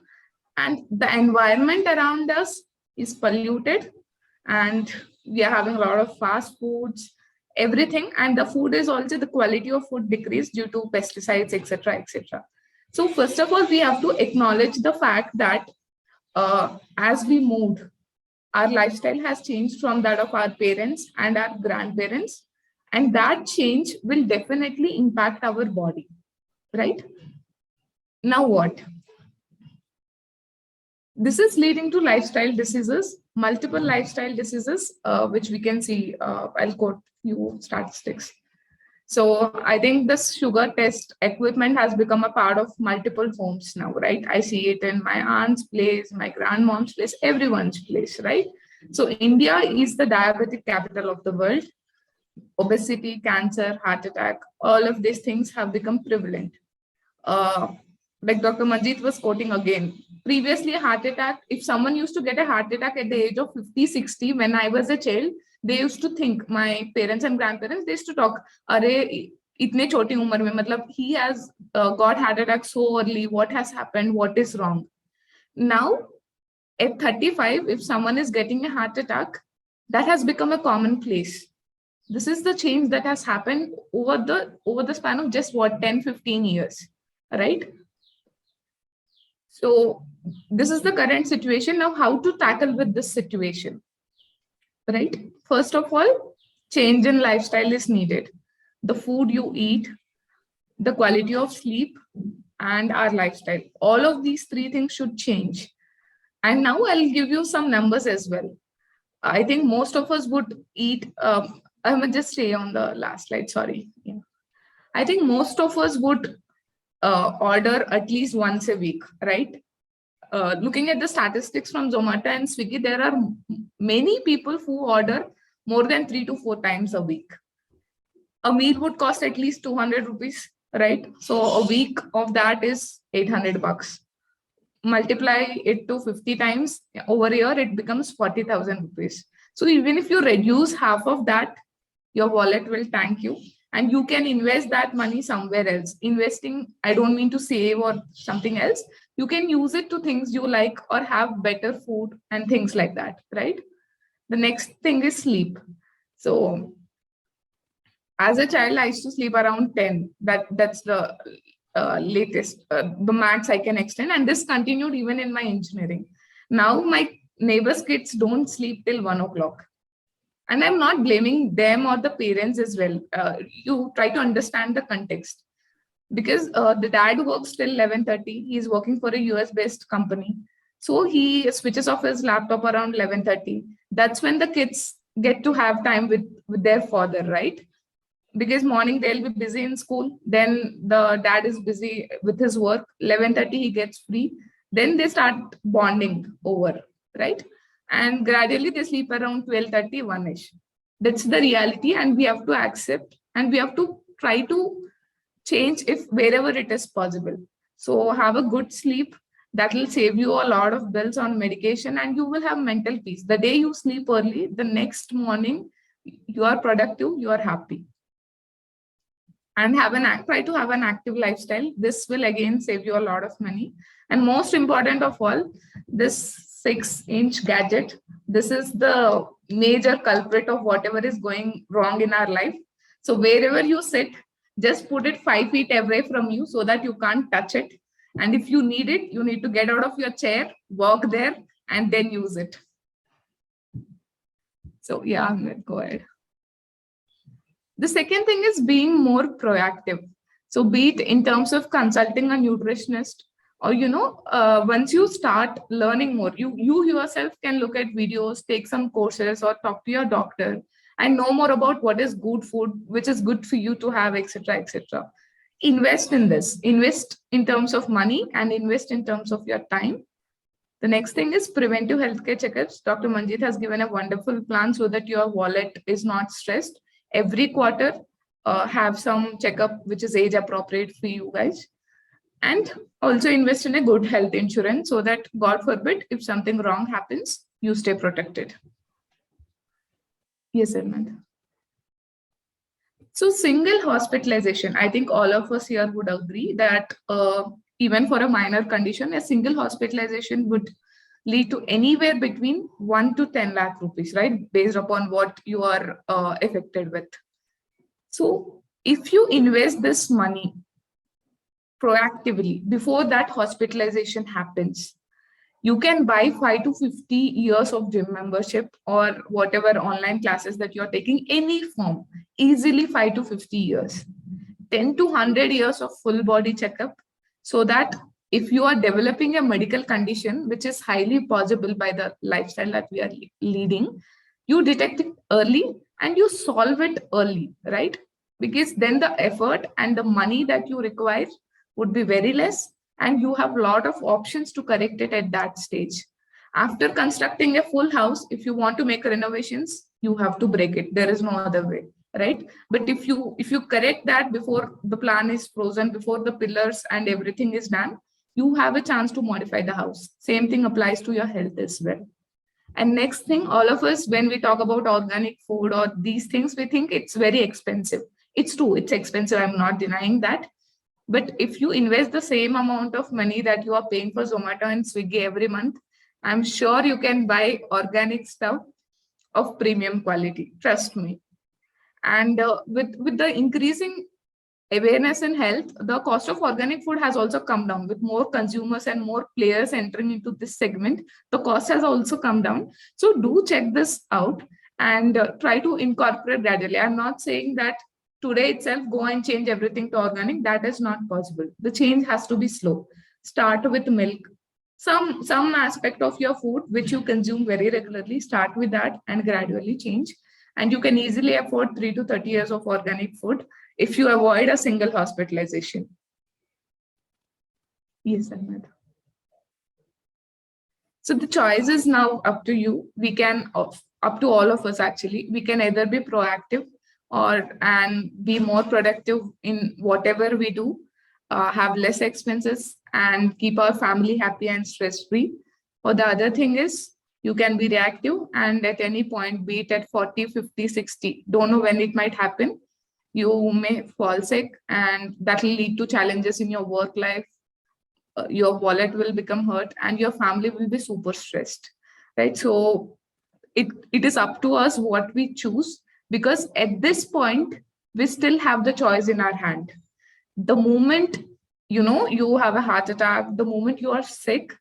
Speaker 5: And the environment around us is polluted, and we are having a lot of fast foods, everything. And the food is also, the quality of food decreased due to pesticides, etc., etc. So first of all, we have to acknowledge the fact that as we moved, our lifestyle has changed from that of our parents and our grandparents, and that change will definitely impact our body, right? Now what? This is leading to lifestyle diseases, multiple lifestyle diseases, which we can see. I'll quote few statistics. So I think this sugar test equipment has become a part of multiple homes now, right? I see it in my aunt's place, my grandmom's place, everyone's place, right? So India is the diabetic capital of the world. Obesity, cancer, heart attack, all of these things have become prevalent. Like Dr. Manjeet was quoting again, previously a heart attack, if someone used to get a heart attack at the age of 50, 60, when I was a child, they used to think, my parents and grandparents, they used to talk, Are, itne choti umar mein, matlab, he has got heart attack so early, what has happened, what is wrong? Now, at 35, if someone is getting a heart attack, that has become a commonplace. This is the change that has happened over the span of just what, 10, 15 years, right? So this is the current situation. Now, how to tackle with this situation, right? First of all, change in lifestyle is needed. The food you eat, the quality of sleep, and our lifestyle. All of these three things should change. And now I'll give you some numbers as well. I think most of us would eat, I'm going to just stay on the last slide, sorry. Yeah. I think most of us would order at least once a week, right? Looking at the statistics from Zomato and Swiggy, there are many people who order more than 3 to 4 times a week. A meal would cost at least 200 rupees, right? So a week of that is 800 bucks. Multiply it to 50 times over a year, it becomes 40,000 rupees. So even if you reduce half of that, your wallet will thank you, and you can invest that money somewhere else. Investing, I don't mean to save or something else. You can use it to things you like or have better food and things like that, right? The next thing is sleep. So as a child, I used to sleep around 10. That's the latest, the max I can extend. And this continued even in my engineering. Now my neighbors' kids don't sleep till 1 o'clock. And I'm not blaming them or the parents as well. You try to understand the context. because the dad works till 11:30. He's working for a US based company. So he switches off his laptop around 11:30. That's when the kids get to have time with their father, right? Because morning they'll be busy in school, then the dad is busy with his work. 11:30 he gets free, then they start bonding over, right? And gradually they sleep around 12:30, 1ish. That's the reality, and we have to accept, and we have to try to change if wherever it is possible. So have a good sleep. That will save you a lot of bills on medication, and you will have mental peace. The day you sleep early, the next morning you are productive, you are happy. And try to have an active lifestyle. This will again save you a lot of money. And most important of all, this 6-inch gadget, this is the major culprit of whatever is going wrong in our life. So wherever you sit, just put it 5 feet away from you so that you can't touch it. And if you need it, you need to get out of your chair, walk there, and then use it. So yeah, Amrit, go ahead. The second thing is being more proactive. So be it in terms of consulting a nutritionist, or once you start learning more, you yourself can look at videos, take some courses, or talk to your doctor and know more about what is good food, which is good for you to have, etc., etc. Invest in this. Invest in terms of money and invest in terms of your time. The next thing is preventive healthcare checkups. Dr. Manjeet has given a wonderful plan so that your wallet is not stressed. Every quarter, have some checkup which is age appropriate for you guys. And also invest in a good health insurance so that, God forbid, if something wrong happens, you stay protected. Yes, Armand. So single hospitalization, I think all of us here would agree that even for a minor condition, a single hospitalization would lead to anywhere between 1 to 10 lakh rupees, right? Based upon what you are affected with. So if you invest this money proactively before that hospitalization happens, you can buy 5 to 50 years of gym membership or whatever online classes that you're taking, any form, easily 5 to 50 years, 10 to 100 years of full body checkup, so that if you are developing a medical condition, which is highly possible by the lifestyle that we are leading, you detect it early and you solve it early, right? Because then the effort and the money that you require would be very less, and you have a lot of options to correct it at that stage. After constructing a full house, if you want to make renovations, you have to break it. There is no other way, right? But if you correct that before the plan is frozen, before the pillars and everything is done, you have a chance to modify the house. Same thing applies to your health as well. And next thing, all of us, when we talk about organic food or these things, we think it's very expensive. It's true, it's expensive. I'm not denying that. But if you invest the same amount of money that you are paying for Zomato and Swiggy every month, I'm sure you can buy organic stuff of premium quality. Trust me. And with the increasing awareness in health, the cost of organic food has also come down. With more consumers and more players entering into this segment, the cost has also come down. So do check this out and try to incorporate gradually. I'm not saying that today itself go and change everything to organic. That is not possible. The change has to be slow. Start with milk. Some aspect of your food which you consume very regularly, start with that and gradually change. And you can easily afford 3 to 30 years of organic food if you avoid a single hospitalization. Yes, Ahmed. So the choice is now up to you. We can, up to all of us actually, we can either be proactive and be more productive in whatever we do, have less expenses and keep our family happy and stress-free. Or the other thing is, you can be reactive and at any point, be it at 40, 50, 60, don't know when it might happen. You may fall sick and that will lead to challenges in your work life. Your wallet will become hurt and your family will be super stressed, right? So it is up to us what we choose, because at this point, we still have the choice in our hand. The moment, you have a heart attack, the moment you are sick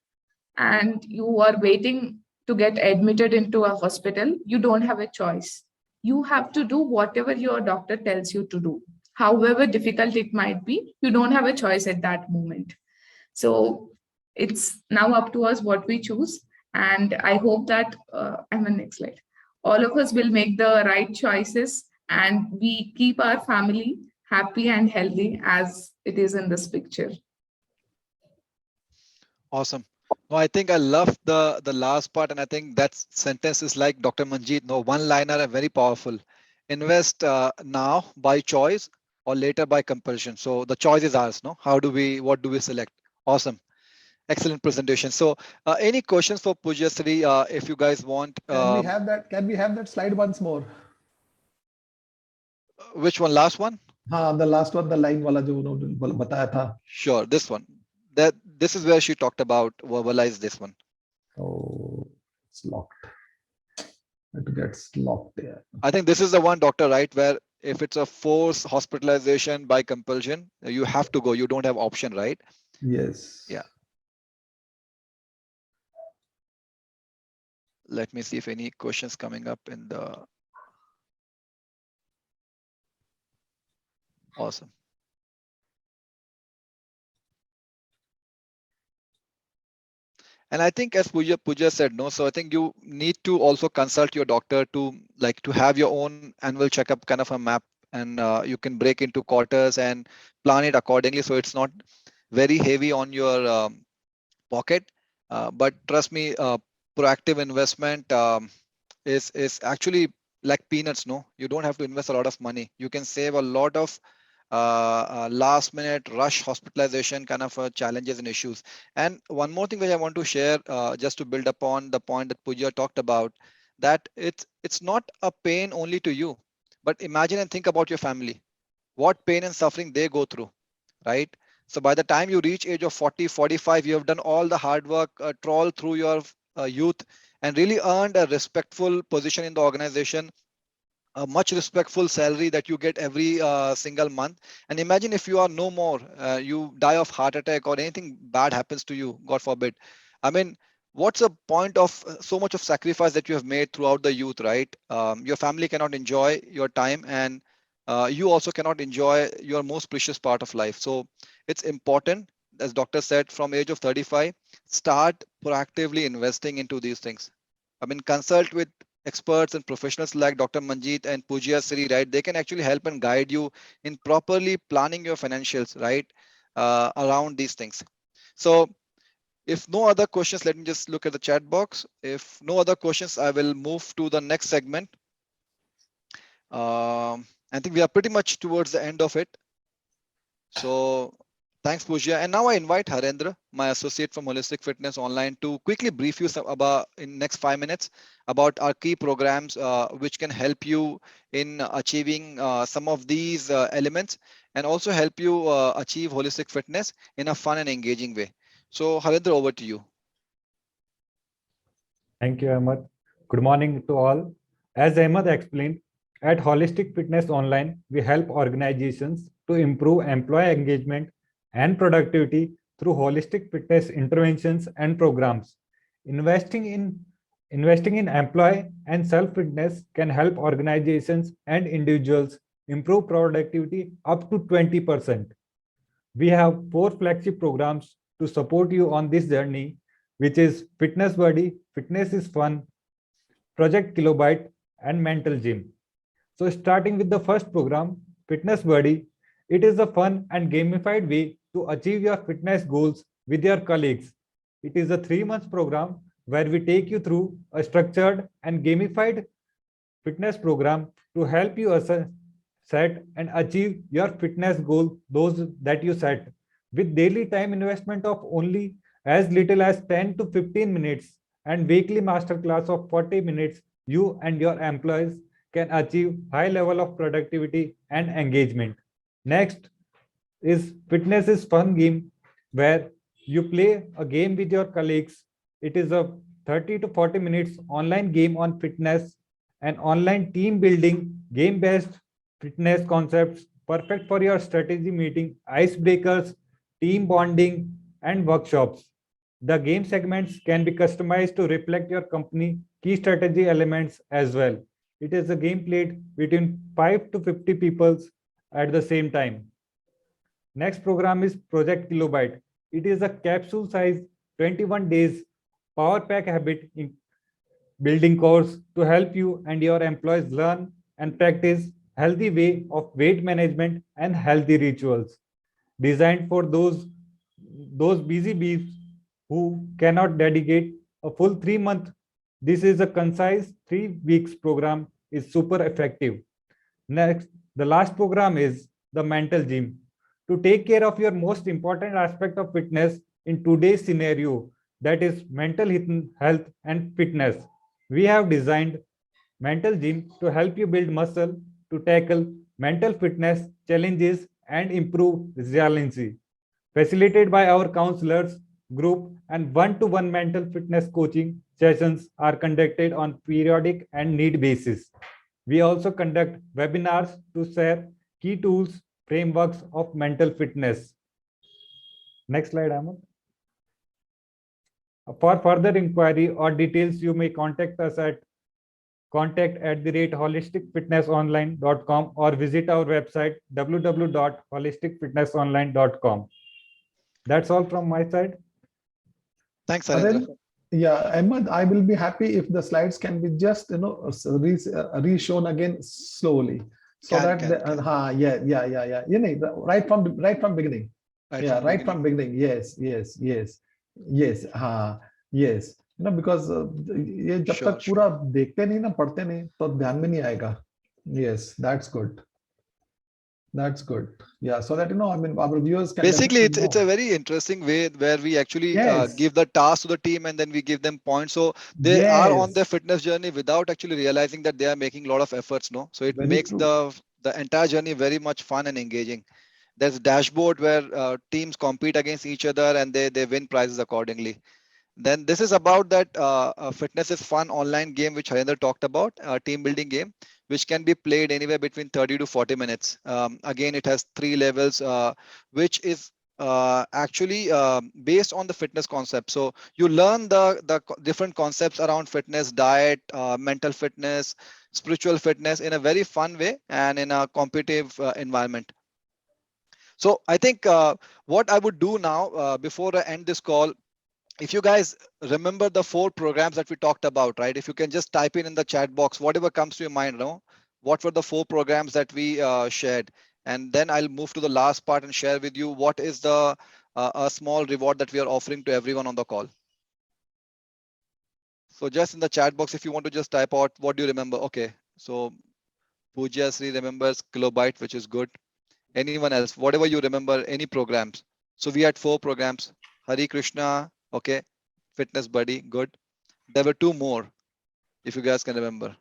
Speaker 5: and you are waiting to get admitted into a hospital, you don't have a choice. You have to do whatever your doctor tells you to do. however difficult it might be, you don't have a choice at that moment. So it's now up to us what we choose. And I hope that, I'm on next slide, all of us will make the right choices and we keep our family happy and healthy as it is in this picture.
Speaker 1: Awesome. No, I think I love the last part, and I think that sentence is like Dr. Manjeet. No, one-liner and very powerful. Invest now by choice or later by compulsion. So the choice is ours. No, what do we select? Awesome. Excellent presentation. So any questions for Pujyasri, if you guys want?
Speaker 2: Can we have that? Can we have that slide once more?
Speaker 1: Which one? Last one?
Speaker 2: हाँ, the last one, the line वाला जो उन्होंने बताया था.
Speaker 1: Sure, this one. This is where she talked about verbalize this one.
Speaker 2: Oh, it's locked. It gets locked there.
Speaker 1: I think this is the one, doctor, right? Where if it's a forced hospitalization by compulsion, you have to go. You don't have option, right?
Speaker 2: Yes.
Speaker 1: Yeah. Let me see if any questions coming up in the. Awesome. And I think as Pooja said, no, so I think you need to also consult your doctor to have your own annual checkup kind of a map, and you can break into quarters and plan it accordingly. So it's not very heavy on your pocket. But trust me, proactive investment is actually like peanuts. No, you don't have to invest a lot of money. You can save a lot of last minute rush hospitalization kind of challenges and issues. And one more thing which I want to share, just to build upon the point that Pooja talked about, that it's not a pain only to you, but imagine and think about your family, what pain and suffering they go through, right? So by the time you reach age of 40, 45, you have done all the hard work, trawl through your youth, and really earned a respectful position in the organization, a much respectful salary that you get every single month. And imagine if you are no more, you die of heart attack or anything bad happens to you, God forbid. I mean, what's the point of so much of sacrifice that you have made throughout the youth, right? Your family cannot enjoy your time, and you also cannot enjoy your most precious part of life. So it's important, as doctor said, from age of 35, start proactively investing into these things. I mean, consult with experts and professionals like Dr. Manjeet and Pujyasri, right? They can actually help and guide you in properly planning your financials, right? Around these things. So if no other questions, let me just look at the chat box. If no other questions, I will move to the next segment. I think we are pretty much towards the end of it. So thanks, Pooja. And now I invite Harendra, my associate from Holistic Fitness Online, to quickly brief you about in next 5 minutes about our key programs, which can help you in achieving some of these elements, and also help you achieve holistic fitness in a fun and engaging way. So Harendra, over to you.
Speaker 6: Thank you, Ahmed. Good morning to all. As Ahmed explained, at Holistic Fitness Online, we help organizations to improve employee engagement and productivity through holistic fitness interventions and programs. Investing in employee and self-fitness can help organizations and individuals improve productivity up to 20%. We have 4 flagship programs to support you on this journey, which is Fitness Buddy, Fitness is Fun, Project Kilobyte, and Mental Gym. So starting with the first program, Fitness Buddy, it is a fun and gamified way to achieve your fitness goals with your colleagues. It is a 3-month program where we take you through a structured and gamified fitness program to help you set and achieve your fitness goal, those that you set, with daily time investment of only as little as 10 to 15 minutes and weekly masterclass of 40 minutes. You and your employees can achieve high level of productivity and engagement. Next is Fitness is Fun game, where you play a game with your colleagues. It is a 30 to 40 minutes online game on fitness and online team building, game-based fitness concepts, perfect for your strategy meeting, icebreakers, team bonding, and workshops. The game segments can be customized to reflect your company key strategy elements as well. It is a game played between 5 to 50 people at the same time. Next program is Project Kilobyte. It is a capsule size 21 days power pack habit in building course to help you and your employees learn and practice healthy way of weight management and healthy rituals designed for those busy bees who cannot dedicate a full 3 month. This is a concise 3 weeks program is super effective. Next, the last program is the mental gym. To take care of your most important aspect of fitness in today's scenario, that is mental health and fitness. We have designed mental gym to help you build muscle to tackle mental fitness challenges and improve resiliency. Facilitated by our counselors, group and one-to-one mental fitness coaching sessions are conducted on periodic and need basis. We also conduct webinars to share key tools, frameworks of mental fitness. Next slide, Ahmed. For further inquiry or details, you may contact us at contact@holisticfitnessonline.com or visit our website www.holisticfitnessonline.com. That's all from my side.
Speaker 1: Thanks, Harendra.
Speaker 2: Yeah, Ahmed, I will be happy if the slides can be just re-shown again slowly, so
Speaker 1: Can,
Speaker 2: that
Speaker 1: can.
Speaker 2: yeah. Right from beginning. Yeah, right from beginning. Yes. हाँ, yes. Because ये जब
Speaker 1: Sure,
Speaker 2: तक पूरा देखते नहीं ना, पढ़ते नहीं, तो ध्यान में नहीं आएगा. Yes, that's good. That's good. Yeah, so that I mean, our viewers can
Speaker 1: Basically,
Speaker 2: definitely
Speaker 1: it's a
Speaker 2: know.
Speaker 1: very interesting way where we actually
Speaker 2: Yes.
Speaker 1: give the task to the team and then we give them points. So they are on their
Speaker 2: Yes,
Speaker 1: fitness journey without actually realizing that they are making a lot of efforts. No, so it
Speaker 2: very
Speaker 1: makes
Speaker 2: true.
Speaker 1: the entire journey very much fun and engaging. There's a dashboard where teams compete against each other and they win prizes accordingly. Then this is about that fitness is fun online game which Harendra talked about, team building game, which can be played anywhere between 30 to 40 minutes. Again, it has 3 levels, which is actually based on the fitness concept. So you learn the different concepts around fitness, diet, mental fitness, spiritual fitness in a very fun way and in a competitive environment. So I think what I would do now before I end this call, if you guys remember the 4 programs that we talked about, right? If you can just type in the chat box, whatever comes to your mind, no? What were the 4 programs that we shared? And then I'll move to the last part and share with you what is the a small reward that we are offering to everyone on the call. So just in the chat box, if you want to just type out, what do you remember? Okay, so Pooja Sri remembers Kilobyte, which is good. Anyone else, whatever you remember, any programs. So we had 4 programs. Hari Krishna, okay. Fitness Buddy, good. There were 2 more, if you guys can remember.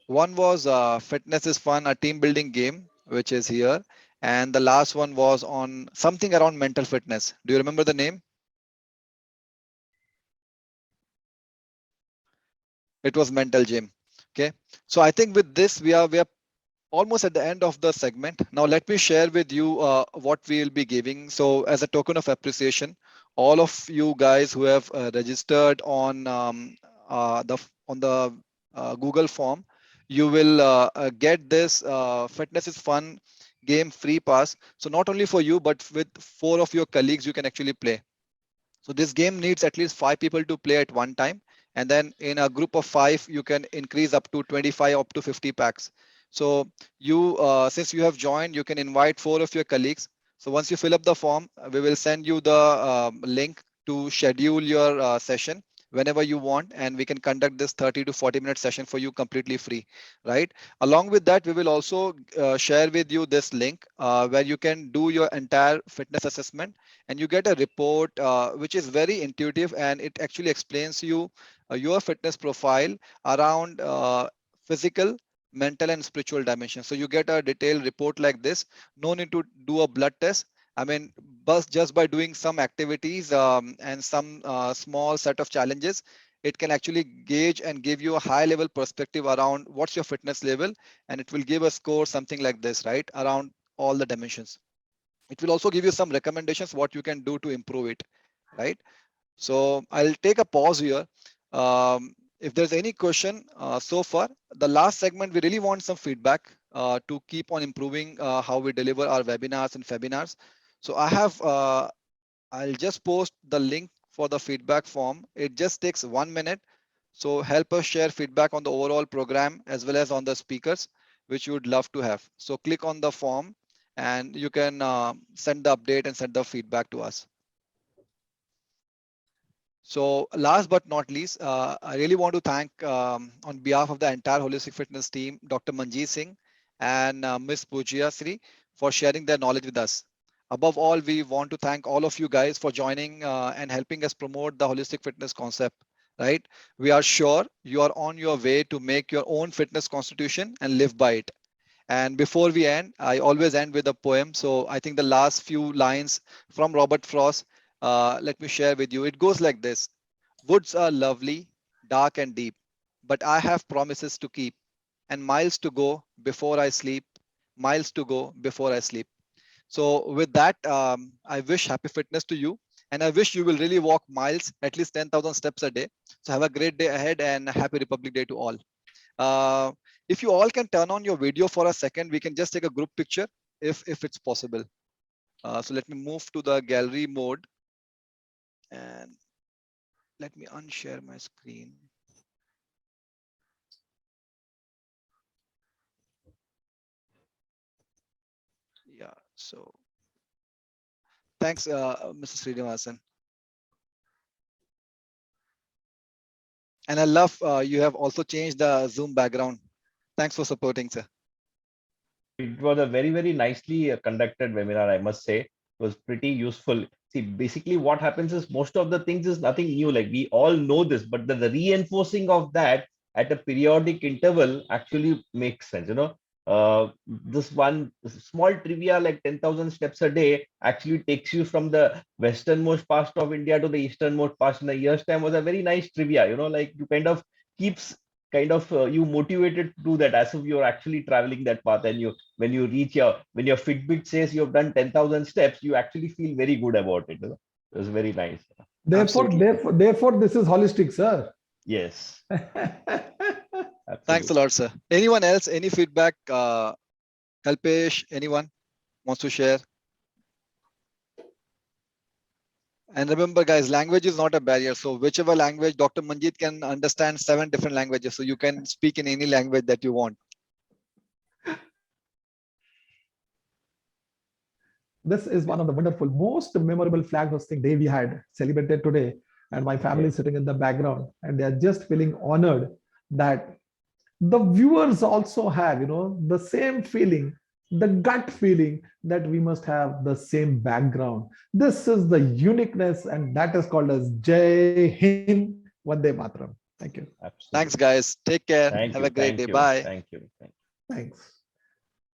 Speaker 1: One was Fitness is Fun, a team building game, which is here. And the last one was on something around mental fitness. Do you remember the name? It was Mental Gym. Okay. So I think with this, we are almost at the end of the segment. Now, let me share with you what we will be giving. So as a token of appreciation, all of you guys who have registered on the Google form, you will get this Fitness is Fun game free pass. So not only for you, but with 4 of your colleagues, you can actually play. So this game needs at least 5 people to play at one time. And then in a group of 5, you can increase up to 25, up to 50 packs. So you, since you have joined, you can invite 4 of your colleagues. So once you fill up the form, we will send you the link to schedule your session whenever you want, and we can conduct this 30 to 40-minute session for you completely free, right? Along with that, we will also share with you this link where you can do your entire fitness assessment, and you get a report which is very intuitive, and it actually explains you your fitness profile around physical, mental and spiritual dimensions. So you get a detailed report like this. No need to do a blood test. I mean, but just by doing some activities and some small set of challenges, it can actually gauge and give you a high level perspective around what's your fitness level, and it will give a score something like this, right? Around all the dimensions. It will also give you some recommendations what you can do to improve it, right? So I'll take a pause here. If there's any question so far, the last segment, we really want some feedback to keep on improving how we deliver our webinars and webinars. So I'll just post the link for the feedback form. It just takes 1 minute. So help us share feedback on the overall program as well as on the speakers, which you would love to have. So click on the form and you can send the update and send the feedback to us. So last but not least, I really want to thank on behalf of the entire Holistic Fitness team, Dr. Manjeet Singh and Ms. Pujya Sri for sharing their knowledge with us. Above all, we want to thank all of you guys for joining and helping us promote the holistic fitness concept, right? We are sure you are on your way to make your own fitness constitution and live by it. And before we end, I always end with a poem. So I think the last few lines from Robert Frost, let me share with you. It goes like this. Woods are lovely, dark and deep, but I have promises to keep and miles to go before I sleep, miles to go before I sleep. So with that, I wish happy fitness to you. And I wish you will really walk miles, at least 10,000 steps a day. So have a great day ahead and happy Republic Day to all. If you all can turn on your video for a second, we can just take a group picture if it's possible. So let me move to the gallery mode and let me unshare my screen. Yeah, so thanks, Mr. Srinivasan. And I love you have also changed the Zoom background. Thanks for supporting, sir.
Speaker 3: It was a very, very nicely conducted webinar, I must say. It was pretty useful. See, basically what happens is most of the things is nothing new. Like we all know this, but the reinforcing of that at a periodic interval actually makes sense. This one small trivia like 10,000 steps a day actually takes you from the westernmost part of India to the easternmost part in a year's time was a very nice trivia. Like you kind of keeps you motivated to do that as if you're actually traveling that path, and when your Fitbit says you've done 10,000 steps, you actually feel very good about it. It was very nice.
Speaker 2: Therefore, this is holistic, sir.
Speaker 3: Yes.
Speaker 1: Thanks a lot, sir. Anyone else? Any feedback? Kalpesh, anyone wants to share? And remember, guys, language is not a barrier. So whichever language Dr. Manjeet can understand 7 different languages. So you can speak in any language that you want.
Speaker 2: This is one of the wonderful, most memorable flag hosting day we had celebrated today. And my family is sitting in the background and they are just feeling honored that the viewers also have, the same feeling, the gut feeling that we must have the same background. This is the uniqueness, and that is called as Jai Hind, Vande Mataram. Thank you.
Speaker 3: Absolutely.
Speaker 1: Thanks, guys. Take care.
Speaker 3: Thank
Speaker 1: Have
Speaker 3: you.
Speaker 1: a great day.
Speaker 3: You.
Speaker 1: Bye.
Speaker 3: Thank you.
Speaker 2: Thanks.